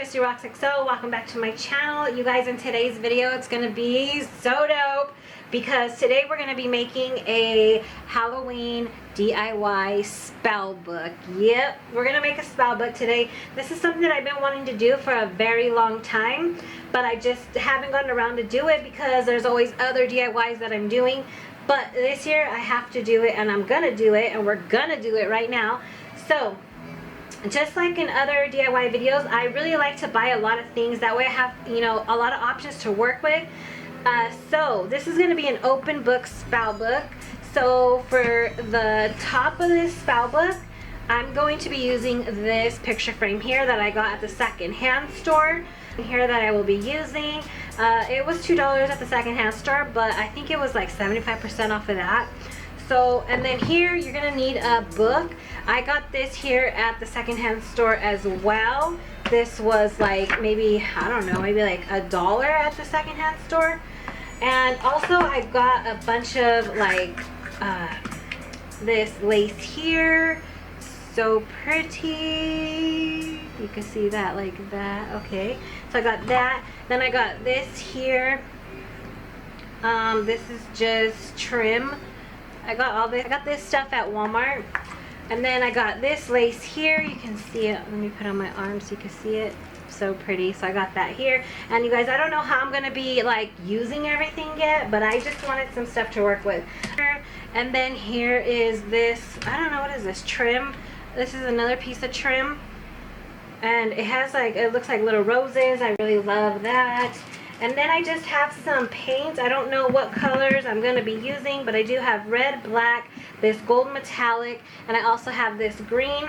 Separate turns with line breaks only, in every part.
IG-ChristyRocksXO. Welcome back to my channel. You guys, in today's video, it's going to be so dope because today we're going to be making a Halloween DIY spell book. Yep, we're going to make a spell book today. This is something that I've been wanting to do for a very long time, but I just haven't gotten around to do it because there's always other DIYs that I'm doing. But this year I have to do it, and I'm going to do it, and we're going to do it right now. So just like in other DIY videos, I really like to buy a lot of things. That way I have, a lot of options to work with. So this is going to be an open book spell book. So for the top of this spell book, I'm going to be using this picture frame here that I got at the secondhand store. Here that I will be using. It was $2 at the secondhand store, but I think it was like 75% off of that. So, and then here you're gonna need a book. I got this here at the secondhand store as well. This was like maybe, I don't know, maybe like $1 at the secondhand store. And also I've got a bunch of like this lace here. So pretty. You can see that like that. Okay, so I got that. Then I got this here. This is just trim. I got all this. I got this stuff at Walmart. And then I got this lace here. You can see it. Let me put it on my arm so you can see it. So pretty. So I got that here. And you guys, I don't know how I'm gonna be like using everything yet, but I just wanted some stuff to work with. And then here is this, I don't know, what is this, trim? This is another piece of trim. And it has like, it looks like little roses. I really love that. And then I just have some paints. I don't know what colors I'm going to be using, but I do have red, black, this gold metallic, and I also have this green,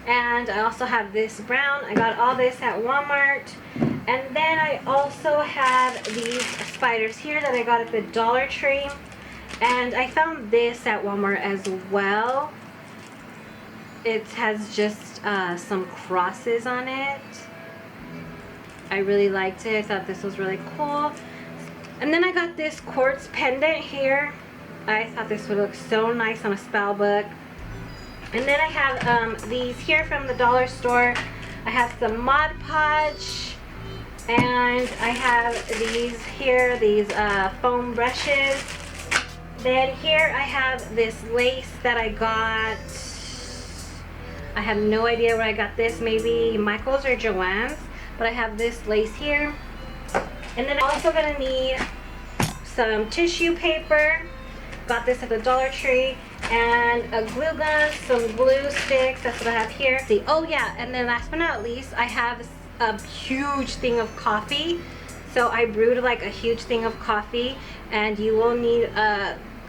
and I also have this brown. I got all this at Walmart. And then I also have these spiders here that I got at the Dollar Tree. And I found this at Walmart as well. It has just some crosses on it. I really liked it. I thought this was really cool. And then I got this quartz pendant here. I thought this would look so nice on a spell book. And then I have these here from the dollar store. I have some Mod Podge. And I have these here, these foam brushes. Then here I have this lace that I got. I have no idea where I got this. Maybe Michael's or Joann's. But I have this lace here. And then I'm also going to need some tissue paper. Got this at the Dollar Tree. And a glue gun, some glue sticks. That's what I have here. See, oh yeah, and then last but not least, I have a huge thing of coffee. So I brewed like a huge thing of coffee. And you will need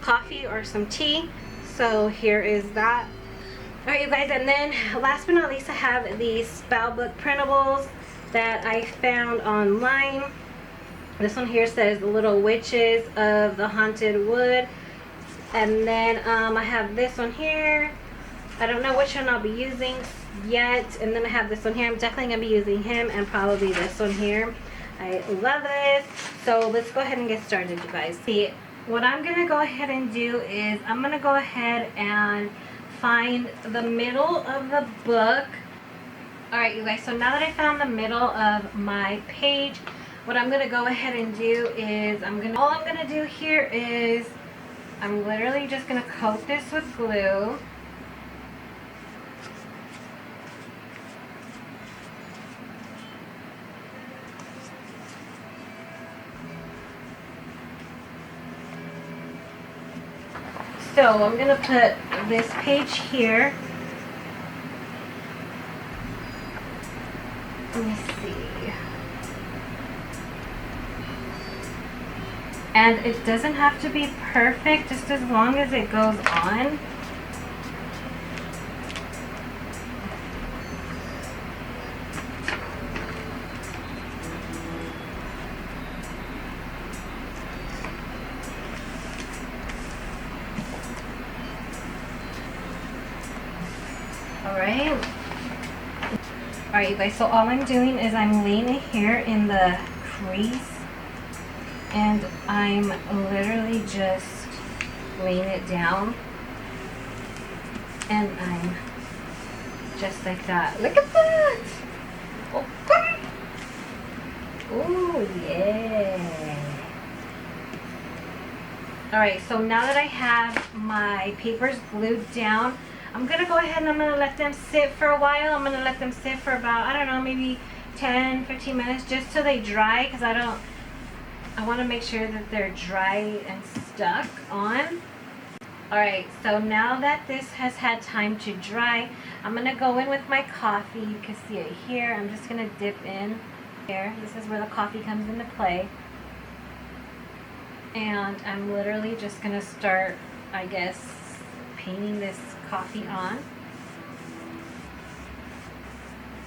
coffee or some tea. So here is that. Alright you guys, and then last but not least, I have these spell book printables that I found online. This one here says the Little Witches of the Haunted Wood. And then I have this one here. I don't know which one I'll be using yet. And then I have this one here. I'm definitely going to be using him, and probably this one here. I love this. So let's go ahead and get started, you guys. See, what I'm going to go ahead and do is I'm going to go ahead and find the middle of the book. Alright you guys, so now that I found the middle of my page, what I'm going to go ahead and do is all I'm going to do here is I'm literally just going to coat this with glue. So I'm going to put this page here. Let me see. And it doesn't have to be perfect, just as long as it goes on. Alright you guys, so all I'm doing is I'm laying it here in the crease, and I'm literally just laying it down, and I'm just like that. Look at that! Okay. Ooh, yeah. Alright, so now that I have my papers glued down, I'm going to go ahead and I'm going to let them sit for a while. I'm going to let them sit for about, I don't know, maybe 10, 15 minutes just till they dry, because I want to make sure that they're dry and stuck on. Alright, so now that this has had time to dry, I'm going to go in with my coffee. You can see it here. I'm just going to dip in here. This is where the coffee comes into play. And I'm literally just going to start, I guess, painting this coffee on.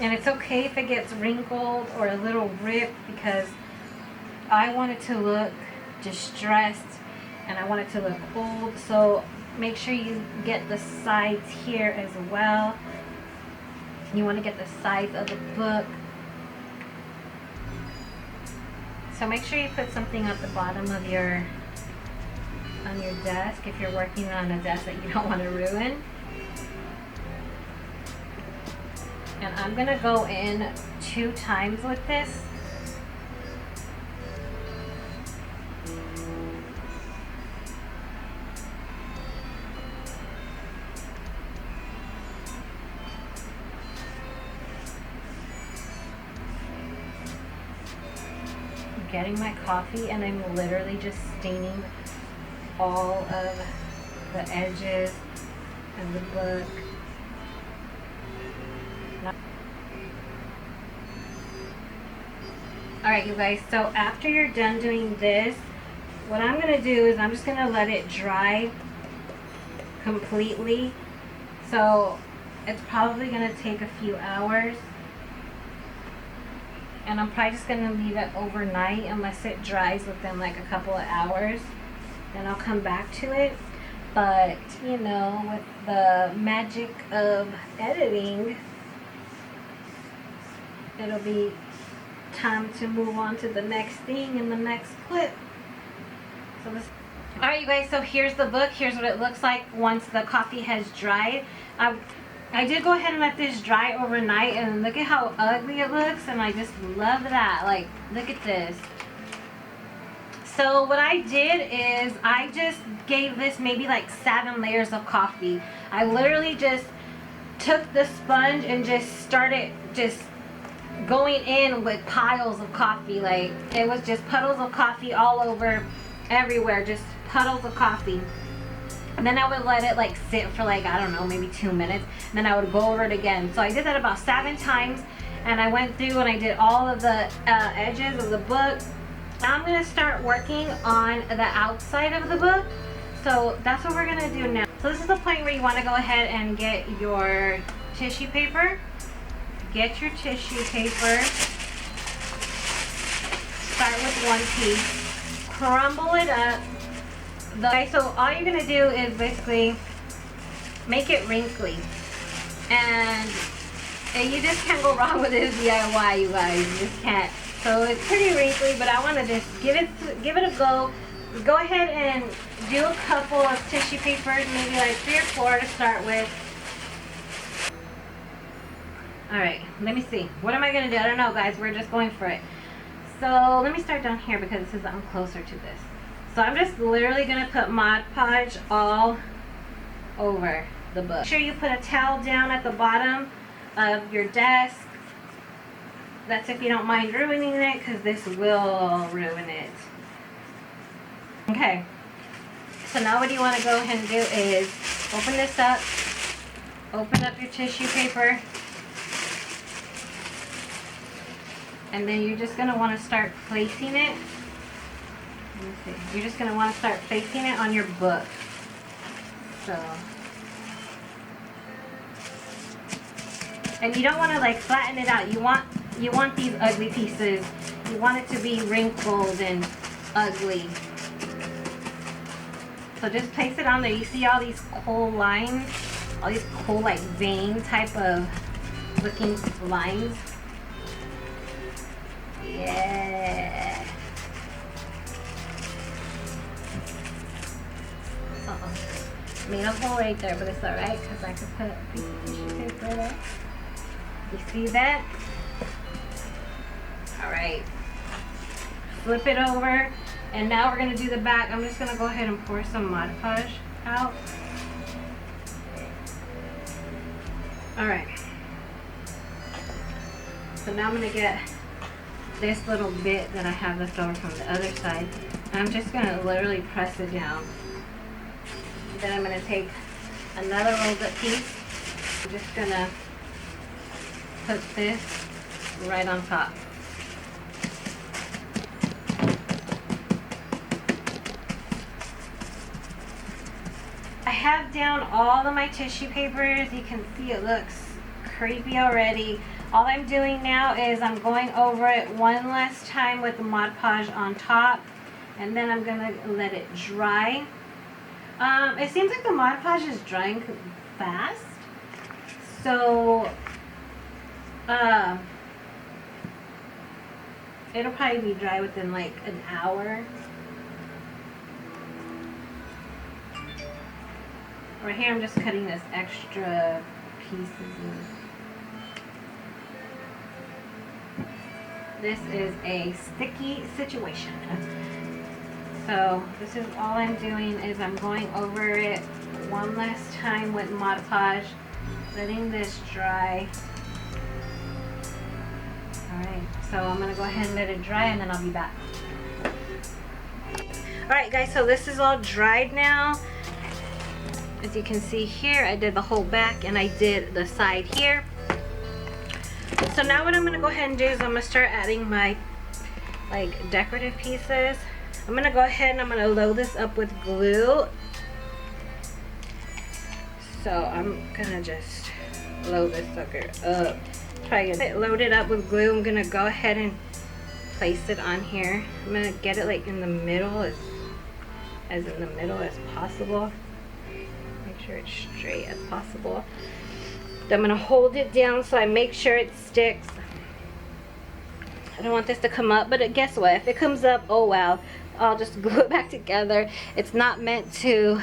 And it's okay if it gets wrinkled or a little ripped, because I want it to look distressed and I want it to look old. So make sure you get the sides here as well. You want to get the sides of the book. So make sure you put something at the bottom of on your desk if you're working on a desk that you don't want to ruin. And I'm going to go in 2 times with this. Getting my coffee and I'm literally just staining all of the edges of the book. Alright, you guys, so after you're done doing this, what I'm going to do is I'm just going to let it dry completely. So it's probably going to take a few hours. And I'm probably just going to leave it overnight unless it dries within like a couple of hours. Then I'll come back to it. But, you know, with the magic of editing, it'll be time to move on to the next thing in the next clip. So this. Alright, you guys, so here's the book. Here's what it looks like once the coffee has dried. I did go ahead and let this dry overnight, and look at how ugly it looks, and I just love that. Like, look at this. So what I did is I just gave this maybe like 7 layers of coffee. I literally just took the sponge and just started just going in with piles of coffee. Like, it was just puddles of coffee all over everywhere, just puddles of coffee. And then I would let it like sit for like, I don't know, maybe 2 minutes. And then I would go over it again. So I did that about 7 times. And I went through and I did all of the edges of the book. Now I'm going to start working on the outside of the book. So that's what we're going to do now. So this is the point where you want to go ahead and get your tissue paper. Get your tissue paper. Start with one piece. Crumble it up. Okay, so all you're going to do is basically make it wrinkly. And you just can't go wrong with this DIY, you guys. You just can't. So it's pretty wrinkly, but I want to just give it a go. Go ahead and do a couple of tissue papers, maybe like 3 or 4 to start with. Alright, let me see. What am I going to do? I don't know, guys. We're just going for it. So let me start down here because this is, I'm closer to this. So I'm just literally going to put Mod Podge all over the book. Make sure you put a towel down at the bottom of your desk. That's if you don't mind ruining it, because this will ruin it. Okay. So now what you want to go ahead and do is open this up. Open up your tissue paper. And then you're just going to want to start placing it. Let me see. You're just going to want to start placing it on your book. So. And you don't want to like flatten it out. You want these ugly pieces. You want it to be wrinkled and ugly. So just place it on there. You see all these cool lines? All these cool like vein type of looking lines? Yeah. Made a hole right there, but it's alright because I could put a piece of tissue paper there. You see that? Alright. flip it over. And now we're going to do the back. I'm just going to go ahead and pour some Mod Podge out. Alright. So now I'm going to get this little bit that I have left over from the other side. I'm just going to literally press it down. Then I'm going to take another rolled up piece. I'm just going to put this right on top. I have down all of my tissue papers. You can see it looks creepy already. All I'm doing now is I'm going over it one last time with the Mod Podge on top, and then I'm gonna let it dry. It seems like the Mod Podge is drying fast, so it'll probably be dry within like an hour. Right here I'm just cutting this extra pieces. This is a sticky situation. So this is all I'm doing is I'm going over it one last time with Mod Podge, letting this dry. Alright, so I'm going to go ahead and let it dry and then I'll be back. Alright guys, so this is all dried now. As you can see here, I did the whole back and I did the side here. So now what I'm going to go ahead and do is I'm going to start adding my like decorative pieces. I'm going to go ahead and I'm going to load this up with glue. So I'm going to just load this sucker up. Try to get it loaded up with glue. I'm going to go ahead and place it on here. I'm going to get it like in the middle, as in the middle as possible. Make sure it's straight as possible. I'm going to hold it down so I make sure it sticks. I don't want this to come up, but guess what? If it comes up, oh wow, I'll just glue it back together. It's not meant to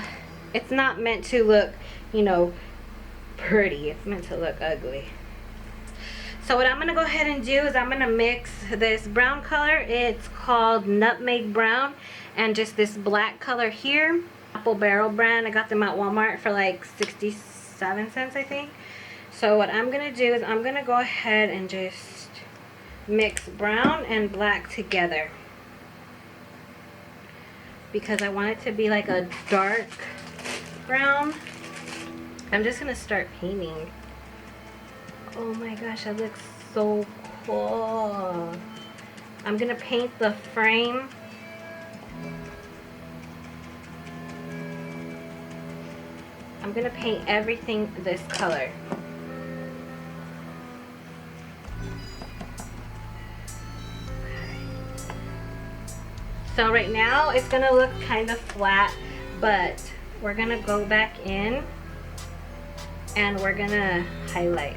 look, you know, pretty. It's meant to look ugly. So what I'm going to go ahead and do is I'm going to mix this brown color. It's called Nutmeg Brown, and just this black color here. Apple Barrel brand. I got them at Walmart for like 67 cents, I think. So what I'm going to do is I'm going to go ahead and just mix brown and black together, because I want it to be like a dark brown. I'm just going to start painting. Oh my gosh, that looks so cool. I'm going to paint the frame. I'm going to paint everything this color. So right now it's going to look kind of flat, but we're going to go back in and we're going to highlight.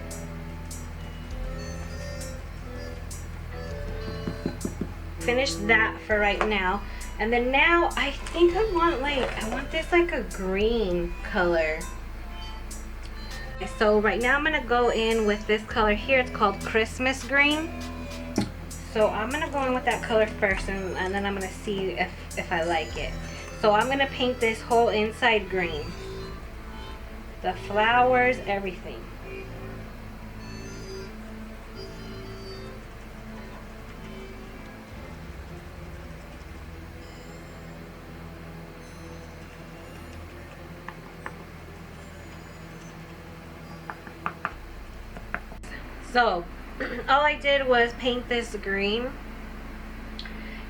Finish that for right now. And then now I think I want this like a green color. So right now I'm going to go in with this color here. It's called Christmas Green. So I'm going to go in with that color first, and then I'm going to see if I like it. So I'm going to paint this whole inside green. The flowers, everything. So all I did was paint this green,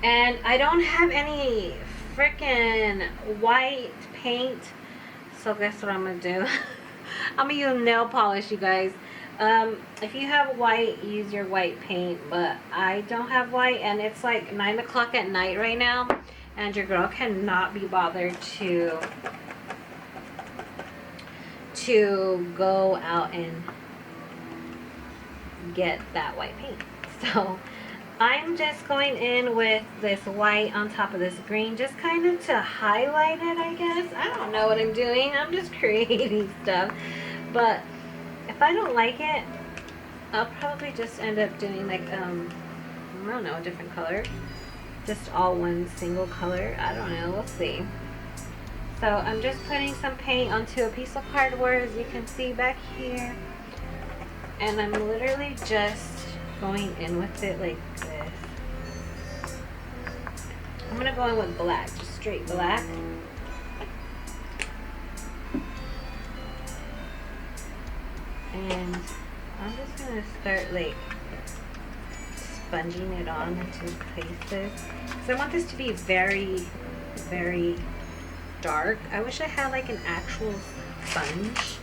and I don't have any freaking white paint, so guess what I'm gonna do? I'm gonna use nail polish, you guys. If you have white, use your white paint, but I don't have white, and it's like 9 o'clock at night right now, and your girl cannot be bothered to go out and get that white paint. So I'm just going in with this white on top of this green, just kind of to highlight it, I guess. I don't know what I'm doing. I'm just creating stuff. But if I don't like it, I'll probably just end up doing like I don't know, a different color. just all one single color. I don't know, we'll see. So I'm just putting some paint onto a piece of cardboard, as you can see back here. And I'm literally just going in with it like this. I'm gonna go in with black, just straight black. And I'm just gonna start like sponging it on into places. So I want this to be very, very dark. I wish I had like an actual sponge.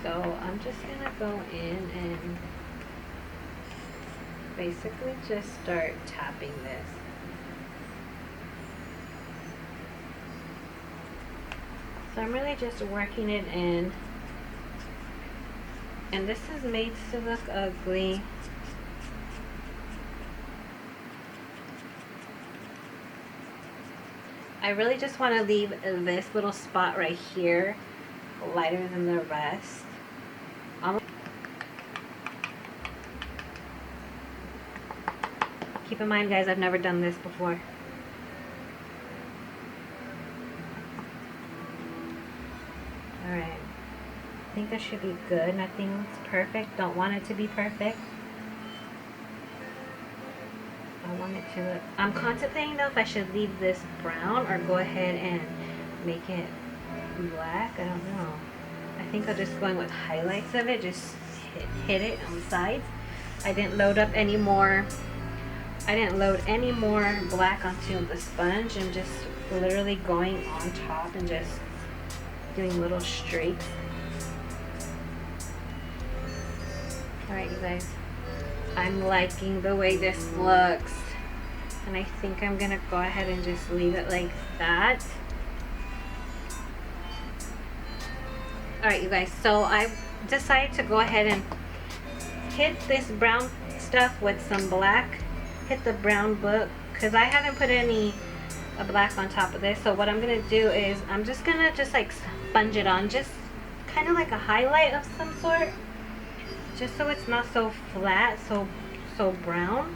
So I'm just gonna go in and basically just start tapping this. So I'm really just working it in. And this is made to look ugly. I really just want to leave this little spot right here lighter than the rest. Keep in mind, guys, I've never done this before. Alright. I think that should be good. Nothing looks perfect. Don't want it to be perfect. I want it to look... I'm contemplating though if I should leave this brown or go ahead and make it black. I don't know. I think I'll just go in with highlights of it. Just hit it on the sides. I didn't load up any more. I didn't load any more black onto the sponge. I'm just literally going on top and just doing little streaks. Alright, you guys. I'm liking the way this looks. And I think I'm gonna go ahead and just leave it like that. Alright, you guys. So I decided to go ahead and hit this brown stuff with some black. Hit the brown book. Because I haven't put any black on top of this. So what I'm gonna do is I'm just gonna like sponge it on. Just kind of like a highlight of some sort. Just so it's not so flat, so brown.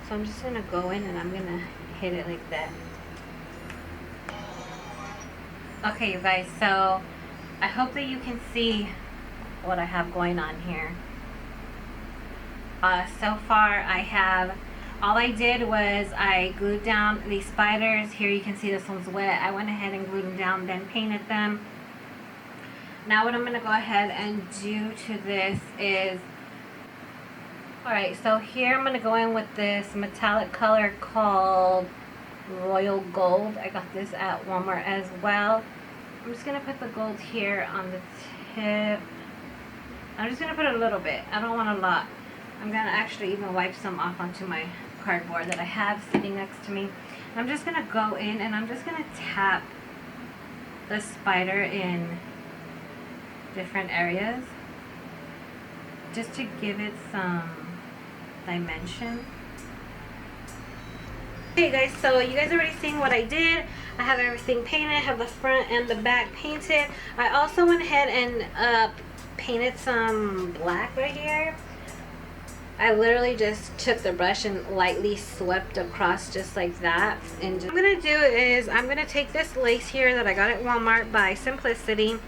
So I'm just gonna go in and I'm gonna hit it like that. Okay, you guys, so I hope that you can see what I have going on here. So far all I did was I glued down these spiders. Here you can see this one's wet. I went ahead and glued them down, then painted them. Now what I'm going to go ahead and do to this is, alright, so here I'm going to go in with this metallic color called Royal Gold. I got this at Walmart as well. I'm just going to put the gold here on the tip. I'm just going to put a little bit. I don't want a lot. I'm going to actually even wipe some off onto my cardboard that I have sitting next to me. I'm just going to go in and I'm just going to tap the spider in different areas just to give it some dimension. Okay guys, so you guys already seen what I did. I have everything painted. I have the front and the back painted. I also went ahead and painted some black right here. I literally just took the brush and lightly swept across just like that. And what I'm gonna do is I'm gonna take this lace here that I got at Walmart by Simplicity.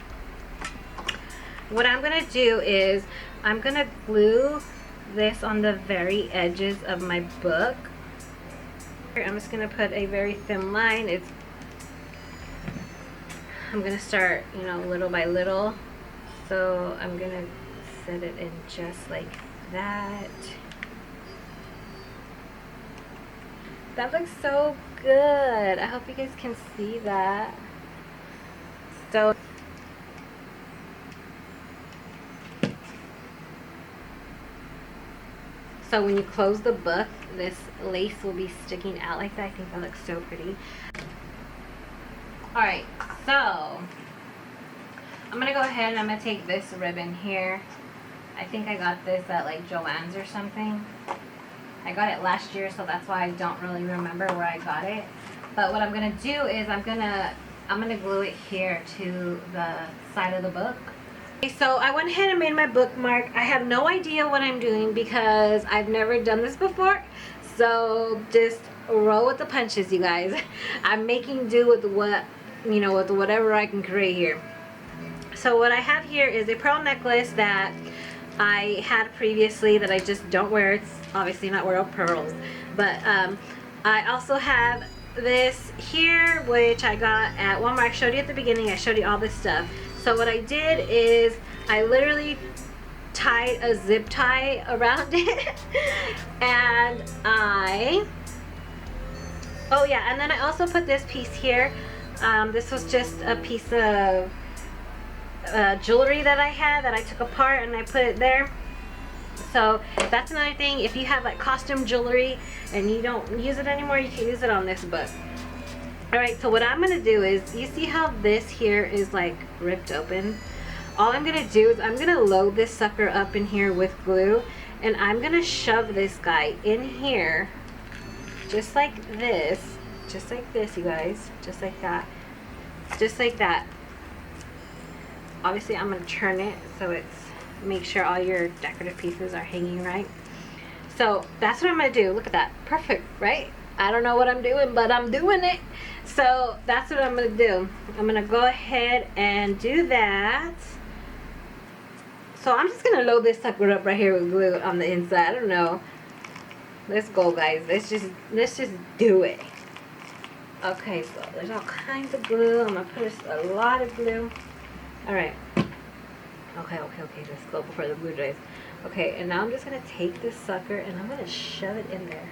What I'm gonna do is I'm gonna glue this on the very edges of my book. I'm just gonna put a very thin line. I'm gonna start, you know, little by little. So I'm gonna set it in just like that. That looks so good. I hope you guys can see that. So when you close the book, this lace will be sticking out like that. I think that looks so pretty. Alright, so I'm gonna go ahead and I'm gonna take this ribbon here. I think I got this at like Joann's or something. I got it last year, so that's why I don't really remember where I got it. But what I'm gonna do is I'm gonna glue it here to the side of the book. Okay, so I went ahead and made my bookmark. I have no idea what I'm doing because I've never done this before. So just roll with the punches, you guys. I'm making do with what, you know, with whatever I can create here. So what I have here is a pearl necklace that I had previously that I just don't wear. It's obviously not real pearls. But I also have this here, which I got at Walmart. I showed you at the beginning. I showed you all this stuff. So what I did is I literally tied a zip tie around it. And oh yeah, and then I also put this piece here. This was just a piece of jewelry that I had that I took apart and I put it there. So that's another thing. If you have like costume jewelry and you don't use it anymore, you can use it on this book. Alright, so what I'm going to do is, you see how this here is like ripped open? All I'm going to do is I'm going to load this sucker up in here with glue, and I'm going to shove this guy in here just like this, you guys, just like that, just like that. Obviously I'm going to turn it so it's, make sure all your decorative pieces are hanging right. So that's what I'm going to do. Look at that. Perfect, right? I don't know what I'm doing, but I'm doing it. So that's what I'm going to do. I'm going to go ahead and do that. So I'm just going to load this sucker up right here with glue on the inside. I don't know. Let's go, guys. Let's just do it. Okay, so there's all kinds of glue. I'm going to put a lot of glue. Alright. Okay, let's go before the glue dries. Okay, and now I'm just going to take this sucker and I'm going to shove it in there.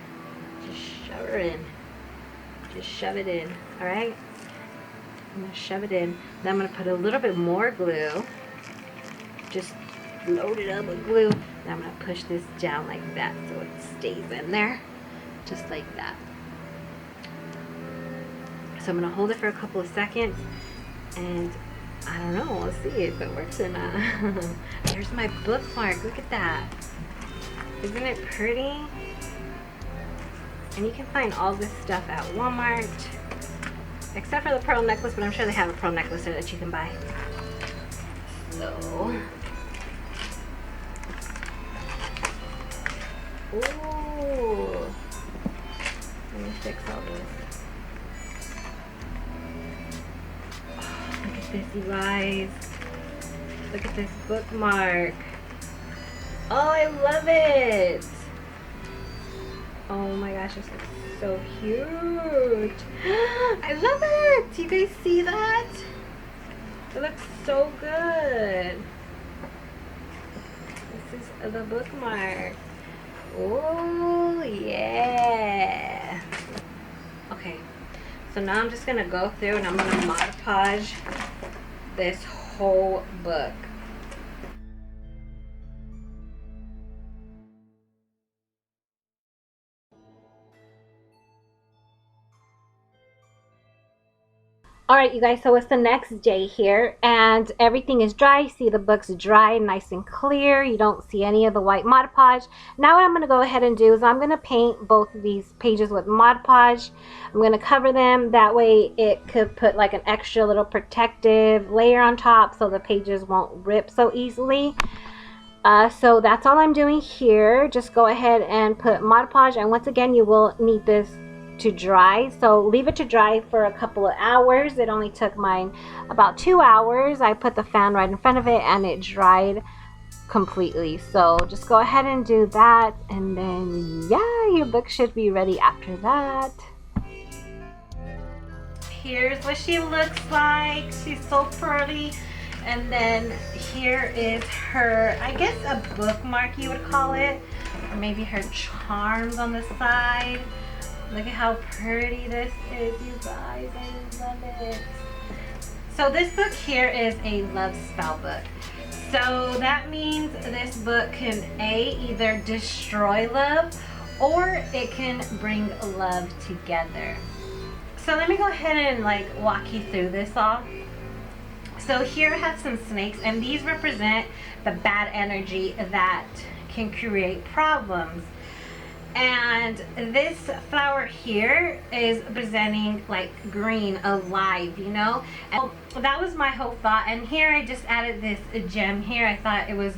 Just shove her in. Just shove it in. Alright? I'm going to shove it in. Then I'm going to put a little bit more glue. Just load it up with glue. And I'm going to push this down like that so it stays in there. Just like that. So I'm going to hold it for a couple of seconds. And I don't know. We'll see if it works or not. There's my bookmark. Look at that. Isn't it pretty? And you can find all this stuff at Walmart. Except for the pearl necklace, but I'm sure they have a pearl necklace there that you can buy. So. Ooh. Let me fix all this. Oh, look at this, you guys. Look at this bookmark. Oh, I love it. Oh my gosh, this looks so huge. I love it. Do you guys see that? It looks so good. This is the bookmark. Oh yeah. Okay, so now I'm just gonna go through and I'm gonna Mod Podge this whole book. Alright, you guys, so it's the next day here and everything is dry. See, the book's dry, nice and clear. You don't see any of the white Mod Podge. Now what I'm going to go ahead and do is I'm going to paint both of these pages with Mod Podge. I'm going to cover them. That way it could put like an extra little protective layer on top so the pages won't rip so easily. So that's all I'm doing here. Just go ahead and put Mod Podge, and once again you will need this to dry, so leave it to dry for a couple of hours. It only took mine about 2 hours. I put the fan right in front of it and it dried completely. So just go ahead and do that, and then yeah, your book should be ready after that. Here's what she looks like. She's so pretty. And then here is her, I guess a bookmark you would call it, or maybe her charms on the side. Look at how pretty this is, you guys. I love it. So this book here is a love spell book. So that means this book can either destroy love or it can bring love together. So let me go ahead and like walk you through this all. So here I have some snakes, and these represent the bad energy that can create problems. And this flower here is presenting like green, alive, you know. And that was my whole thought. And here I just added this gem here. I thought it was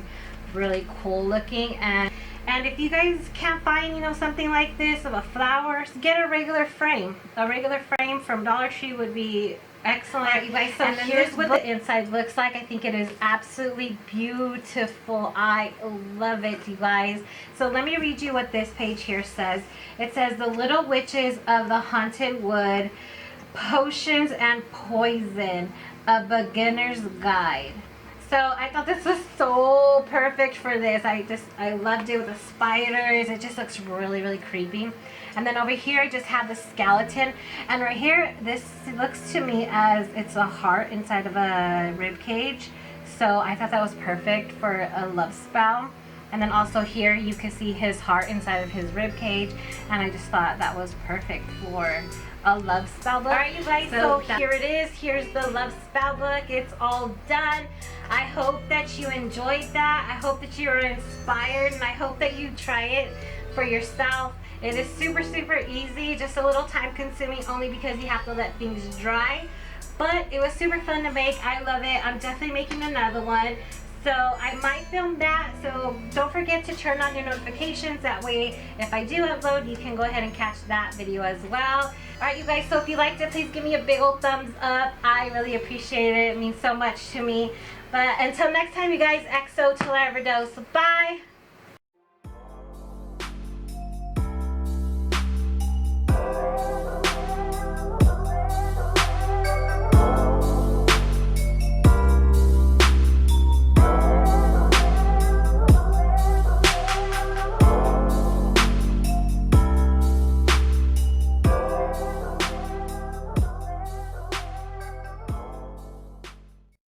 really cool looking. And if you guys can't find, you know, something like this of a flower, get a regular frame. A regular frame from Dollar Tree would be excellent. Right, you guys, so and here's what the inside looks like. I think it is absolutely beautiful. I love it, you guys. So let me read you what this page here says. It says, "The Little Witches of the Haunted Wood, Potions and Poison, a Beginner's Guide." So I thought this was so perfect for this. I loved it with the spiders. It just looks really, really creepy. And then over here I just have the skeleton. And right here, this looks to me as it's a heart inside of a rib cage. So I thought that was perfect for a love spell. And then also here you can see his heart inside of his rib cage. And I just thought that was perfect for a love spell book. Alright, you guys, so here it is. Here's the love spell book. It's all done. I hope that you enjoyed that. I hope that you were inspired, and I hope that you try it for yourself. It is super, super easy, just a little time consuming only because you have to let things dry. But it was super fun to make. I love it. I'm definitely making another one. So I might film that, so don't forget to turn on your notifications. That way, if I do upload, you can go ahead and catch that video as well. Alright, you guys, so if you liked it, please give me a big old thumbs up. I really appreciate it. It means so much to me. But until next time, you guys, XO till I overdose. Bye!